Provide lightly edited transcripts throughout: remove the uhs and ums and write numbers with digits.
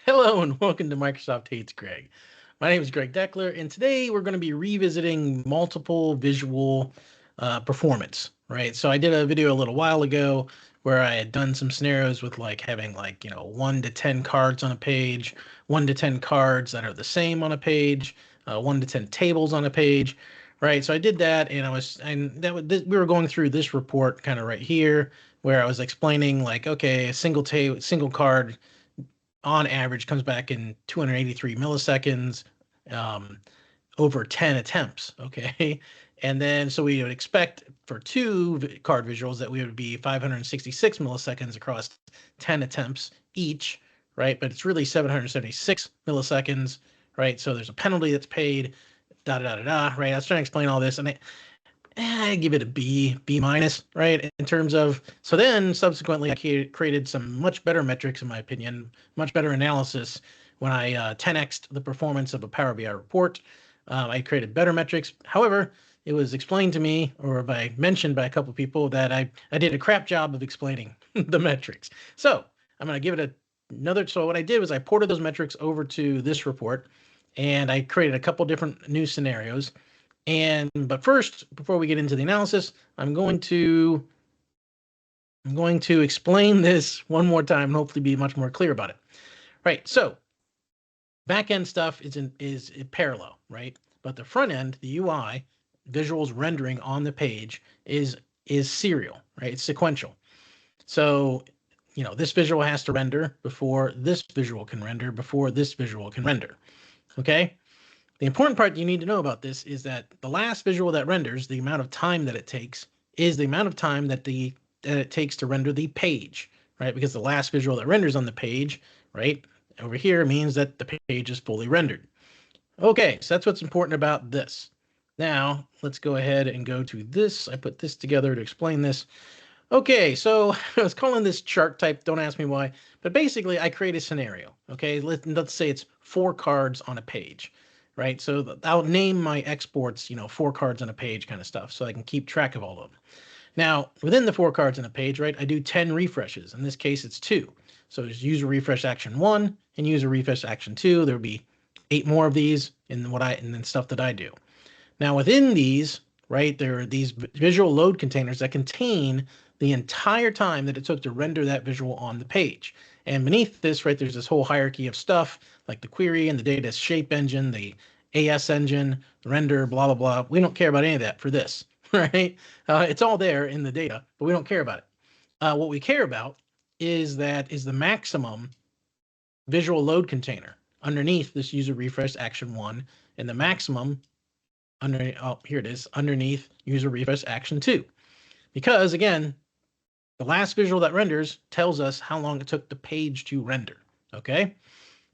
Hello and welcome to Microsoft Hates Greg. My name is Greg Deckler, and today we're going to be revisiting multiple visual performance, right? So I did a video a little while ago where I had done some scenarios with like having 1 to 10 cards on a page, 1 to 10 cards that are the same on a page, 1 to 10 tables on a page, right? So I did that, and we were going through this report kind of right here where I was explaining like, okay, a single card on average comes back in 283 milliseconds, um, over 10 attempts. Okay. And then, so we would expect for two card visuals that we would be 566 milliseconds across 10 attempts each, right? But it's really 776 milliseconds, right? So there's a penalty that's paid, right? I was trying to explain all this, and I give it a B minus, right? In terms of, so then subsequently I created some much better metrics, in my opinion, much better analysis when I 10x'd the performance of a Power BI report. I created better metrics. However, it was explained to me, or by mentioned by a couple of people, that I did a crap job of explaining the metrics. So I'm going to give it another. So what I did was I ported those metrics over to this report, and I created a couple different new scenarios. But first, before we get into the analysis, I'm going to explain this one more time and hopefully be much more clear about it. Right. So back-end stuff is parallel, right? But the front end, the UI, visuals rendering on the page is serial, right? It's sequential. So, this visual has to render before this visual can render before this visual can render. Okay? The important part you need to know about this is that the last visual that renders, the amount of time that it takes, is the amount of time that it takes to render the page, right? Because the last visual that renders on the page, right, over here means that the page is fully rendered. Okay, so that's what's important about this. Now, let's go ahead and go to this. I put this together to explain this. Okay, so I was calling this chart type. Don't ask me why. But basically, I create a scenario. Okay, let's say it's 4 cards on a page, right? So I'll name my exports, 4 cards on a page kind of stuff, so I can keep track of all of them. Now, within the 4 cards on a page, right, I do 10 refreshes. In this case, it's 2. So there's user refresh action 1 and user refresh action 2. There'll be 8 more of these in then stuff that I do. Now, within these, right, there are these visual load containers that contain the entire time that it took to render that visual on the page. And beneath this, right, there's this whole hierarchy of stuff like the query and the data shape engine, the AS engine, render, blah, blah, blah. We don't care about any of that for this, right? It's all there in the data, but we don't care about it. What we care about is the maximum visual load container underneath this user refresh action 1 and the maximum here it is, underneath user refresh action 2. Because again, the last visual that renders tells us how long it took the page to render, okay?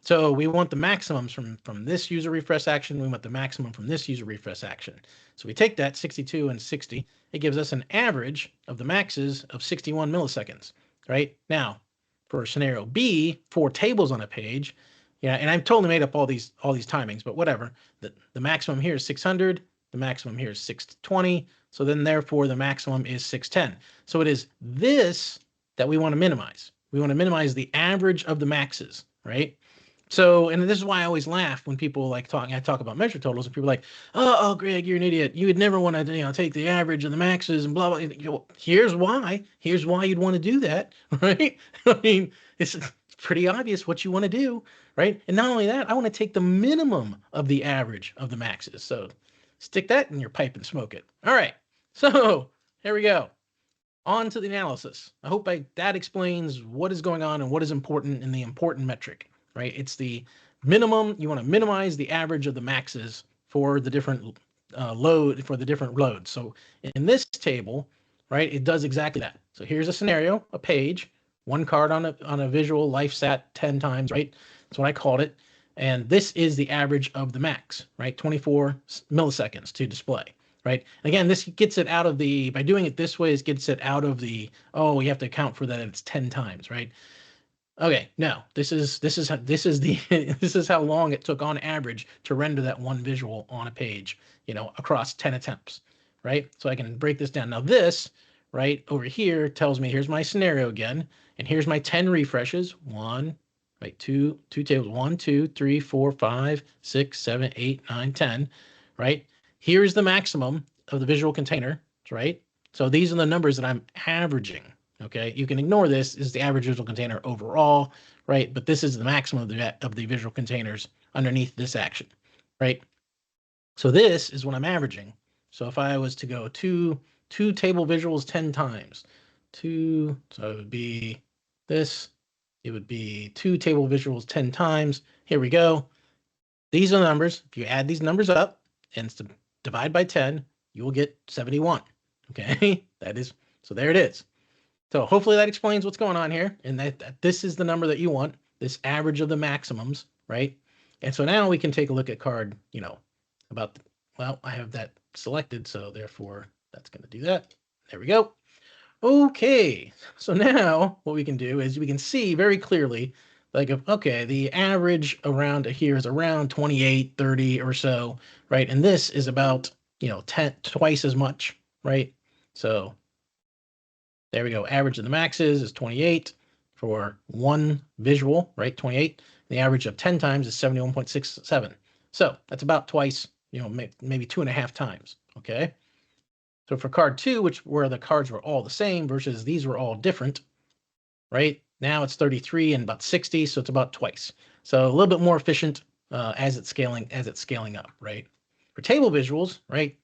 So we want the maximums from this user refresh action, we want the maximum from this user refresh action. So we take that 62 and 60, it gives us an average of the maxes of 61 milliseconds, right? Now, for scenario B, 4 tables on a page, yeah, and I've totally made up all these timings, but whatever. The maximum here is 600, the maximum here is 620, so then therefore the maximum is 610. So it is this that we want to minimize. We want to minimize the average of the maxes, right? So, and this is why I always laugh when people I talk about measure totals, and people are like, oh, Greg, you're an idiot. You would never want to, take the average of the maxes and blah, blah. Here's why you'd want to do that, right? I mean, it's pretty obvious what you want to do, right? And not only that, I want to take the minimum of the average of the maxes. So stick that in your pipe and smoke it. All right. So here we go. On to the analysis. I hope that explains what is going on and what is important in the important metric, right? It's the minimum. You want to minimize the average of the maxes for the different loads. So in this table, right, it does exactly that. So here's a scenario, a page, 1 card on a visual life sat 10 times, right? That's what I called it. And this is the average of the max, right? 24 milliseconds to display, right? And again, this gets it out of by doing it this way, it gets it out of oh, we have to account for that it's 10 times, right? Okay, now this is how long it took on average to render that one visual on a page, across 10 attempts, right? So I can break this down. Now this, right over here tells me here's my scenario again, and here's my 10 refreshes. 1, right? Two tables, 1, 2, 3, 4, 5, 6, 7, 8, 9, 10, right? Here's the maximum of the visual container, right? So these are the numbers that I'm averaging, okay? You can ignore this, is the average visual container overall, right? But this is the maximum of the visual containers underneath this action, right? So this is what I'm averaging. So if I was to go two table visuals 10 times, so it would be this, it would be 2 table visuals 10 times. Here we go. These are the numbers. If you add these numbers up and divide by 10, you will get 71. Okay, so there it is. So hopefully that explains what's going on here, and that this is the number that you want, this average of the maximums, right? And so now we can take a look at card, well, I have that selected, so therefore that's going to do that. There we go. Okay, so now what we can do is we can see very clearly, like, okay, the average around here is around 28, 30 or so, right? And this is about, twice as much, right? So there we go. Average of the maxes is 28 for one visual, right? 28. The average of 10 times is 71.67. So that's about twice, maybe 2.5 times, okay? So for card 2, where the cards were all the same versus these were all different, right? Now it's 33 and about 60, so it's about twice. So a little bit more efficient as it's scaling up, right? For table visuals, right?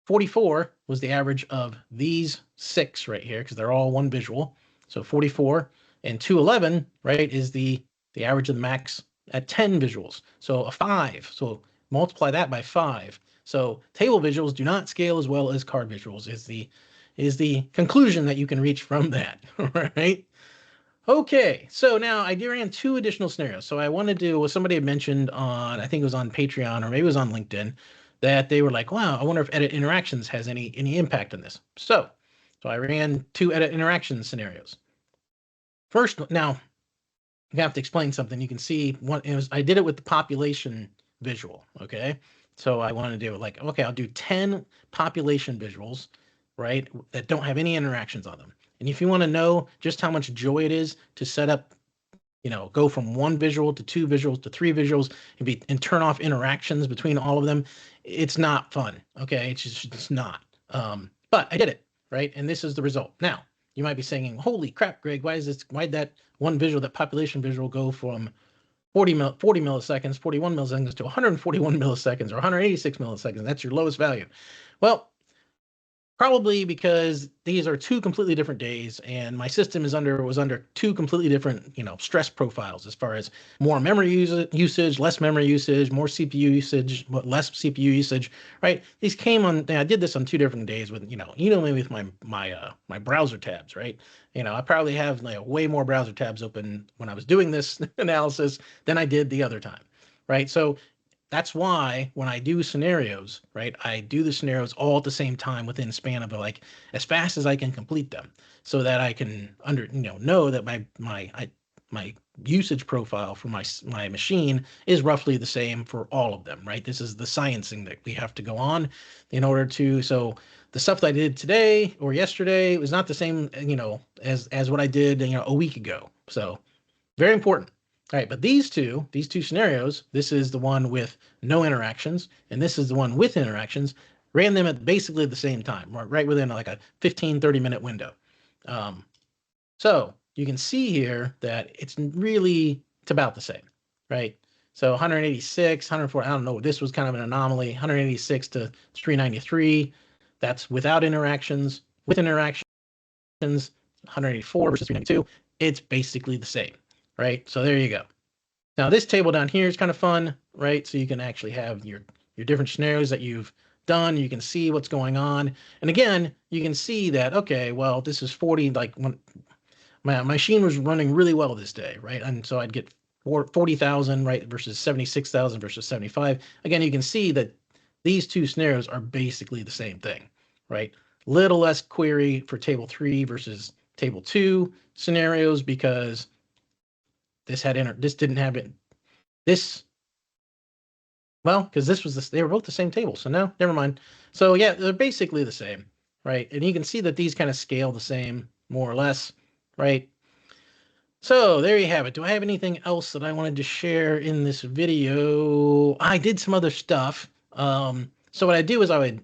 44 was the average of these 6 right here, because they're all one visual. So 44 and 211, right, is the average of the max at 10 visuals. So a 5. So multiply that by 5. So table visuals do not scale as well as card visuals is the conclusion that you can reach from that, right? Okay, so now I ran 2 additional scenarios. So I wanted to, somebody had mentioned on, I think it was on Patreon or maybe it was on LinkedIn, that they were like, wow, I wonder if edit interactions has any impact on this. So I ran 2 edit interaction scenarios. First, now you have to explain something. You can see I did it with the population visual, okay? So I wanted to do it like, okay, I'll do 10 population visuals, right, that don't have any interactions on them. And if you want to know just how much joy it is to set up, go from 1 visual to 2 visuals to 3 visuals and turn off interactions between all of them, it's not fun, okay? It's not. But I did it, right? And this is the result. Now, you might be saying, holy crap, Greg, why'd that one visual, that population visual, go from 40 milliseconds, 41 milliseconds to 141 milliseconds or 186 milliseconds? That's your lowest value. Well, probably because these are 2 completely different days, and my system was under 2 completely different, stress profiles as far as more memory usage, less memory usage, more CPU usage, less CPU usage, right? These came on. I did this on 2 different days with, me with my browser tabs, right? I probably have way more browser tabs open when I was doing this analysis than I did the other time, right? So that's why when I do scenarios, right, I do the scenarios all at the same time within a span of as fast as I can complete them, so that I can know that my usage profile for my machine is roughly the same for all of them, right? This is the sciencing that we have to go on in order to. So the stuff that I did today or yesterday was not the same, as what I did, a week ago. So very important. All right, but these two scenarios, this is the one with no interactions, and this is the one with interactions, ran them at basically the same time, right within like a 15, 30-minute window. So you can see here that it's about the same, right? So 186, 104, I don't know, this was kind of an anomaly, 186 to 393, that's without interactions. With interactions, 184 versus 392, it's basically the same. Right, so there you go. Now this table down here is kind of fun, right? So you can actually have your different scenarios that you've done. You can see what's going on, and again, you can see that, okay, well, this is 40. Like when my machine was running really well this day, right? And so I'd get 40,000, right, versus 76,000 versus 75. Again, you can see that these 2 scenarios are basically the same thing, right? Little less query for table 3 versus table 2 scenarios, because this didn't have it. Well, because they were both the same table. So no, never mind. So yeah, they're basically the same, right? And you can see that these kind of scale the same, more or less, right? So there you have it. Do I have anything else that I wanted to share in this video? I did some other stuff. So what I do is I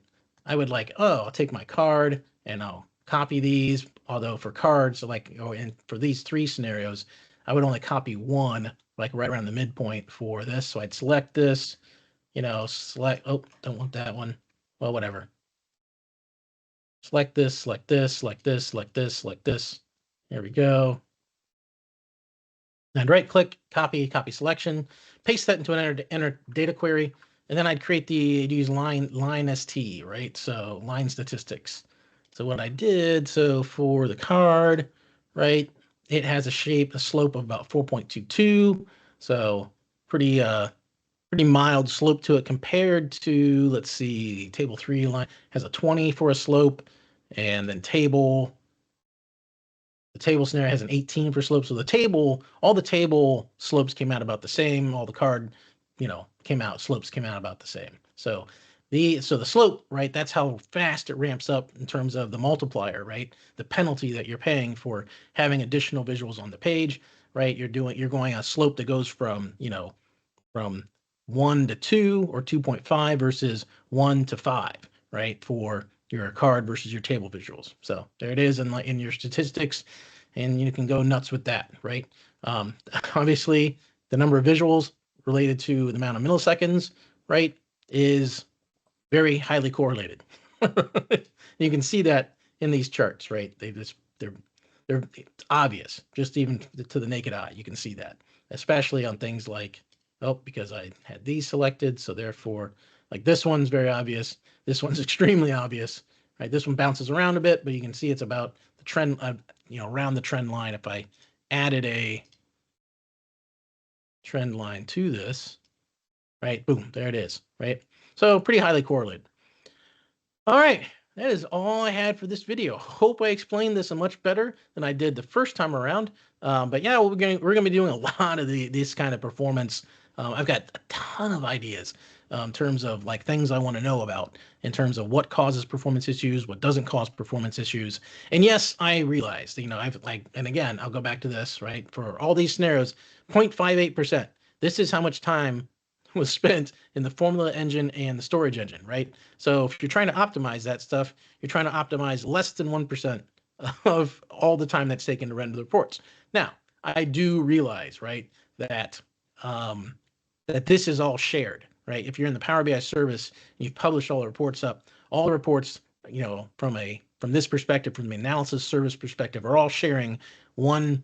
would like, oh, I'll take my card and I'll copy these. Although for cards, like, oh, and for these three scenarios, I would only copy one, like right around the midpoint for this. So I'd select this, select, oh, don't want that one. Well, whatever. Select this, select this, select this, select this, select this. There we go. I'd right click, copy selection, paste that into an enter data query, and then I'd use line st, right? So line statistics. So what I did, so for the card, right, it has a slope of about 4.22. So pretty mild slope to it compared to, let's see, table 3 line has a 20 for a slope, and then the table scenario has an 18 for slope. So all the table slopes came out about the same. All the card, slopes came out about the same. So the slope, right, that's how fast it ramps up in terms of the multiplier, right? The penalty that you're paying for having additional visuals on the page, right? You're going a slope that goes from 1 to 2 or 2.5 versus 1 to 5, right? For your card versus your table visuals. So there it is in your statistics, and you can go nuts with that, right? Obviously, the number of visuals related to the amount of milliseconds, right, is very highly correlated. You can see that in these charts, right? They're obvious, just even to the naked eye. You can see that, especially on things like, oh, because I had these selected, so therefore, like this one's very obvious. This one's extremely obvious, right? This one bounces around a bit, but you can see it's about the trend, around the trend line. If I added a trend line to this, right? Boom, there it is, right? So pretty highly correlated. All right, that is all I had for this video. Hope I explained this much better than I did the first time around. But yeah, we're gonna be doing a lot of this kind of performance. I've got a ton of ideas in terms of like things I want to know about in terms of what causes performance issues, what doesn't cause performance issues. And yes, I realized, and again, I'll go back to this, right? For all these scenarios, 0.58%. This is how much time was spent in the formula engine and the storage engine, right? So if you're trying to optimize that stuff, you're trying to optimize less than 1% of all the time that's taken to render the reports. Now, I do realize, right, that that this is all shared, right? If you're in the Power BI service, and you've published all the reports up, all the reports, from this perspective, from the analysis service perspective, are all sharing one,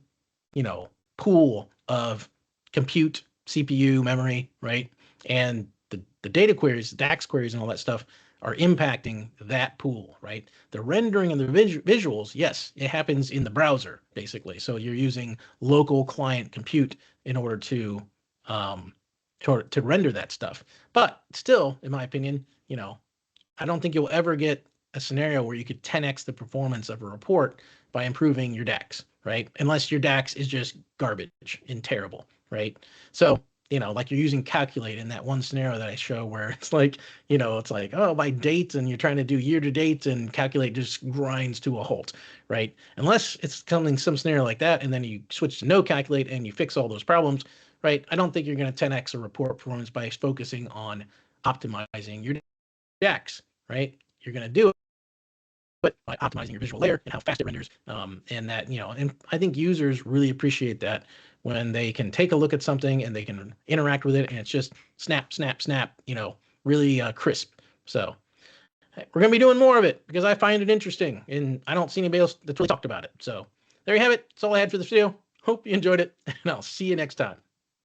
pool of compute, CPU, memory, right? And the data queries, the DAX queries, and all that stuff are impacting that pool, right? The rendering of the visuals, yes, it happens in the browser, basically. So you're using local client compute in order to render that stuff. But still, in my opinion, I don't think you'll ever get a scenario where you could 10x the performance of a report by improving your DAX, right? Unless your DAX is just garbage and terrible, right? So, like you're using calculate in that one scenario that I show where it's like, it's like, oh, by date, and you're trying to do year to date, and calculate just grinds to a halt, right? Unless it's coming some scenario like that, and then you switch to no calculate and you fix all those problems, right? I don't think you're going to 10x a report performance by focusing on optimizing your DAX, right? You're going to do it by optimizing your visual layer and how fast it renders. And that, and I think users really appreciate that when they can take a look at something and they can interact with it, and it's just snap, snap, snap, really crisp. So we're going to be doing more of it because I find it interesting, and I don't see anybody else that's really talked about it. So there you have it. That's all I had for this video. Hope you enjoyed it, and I'll see you next time.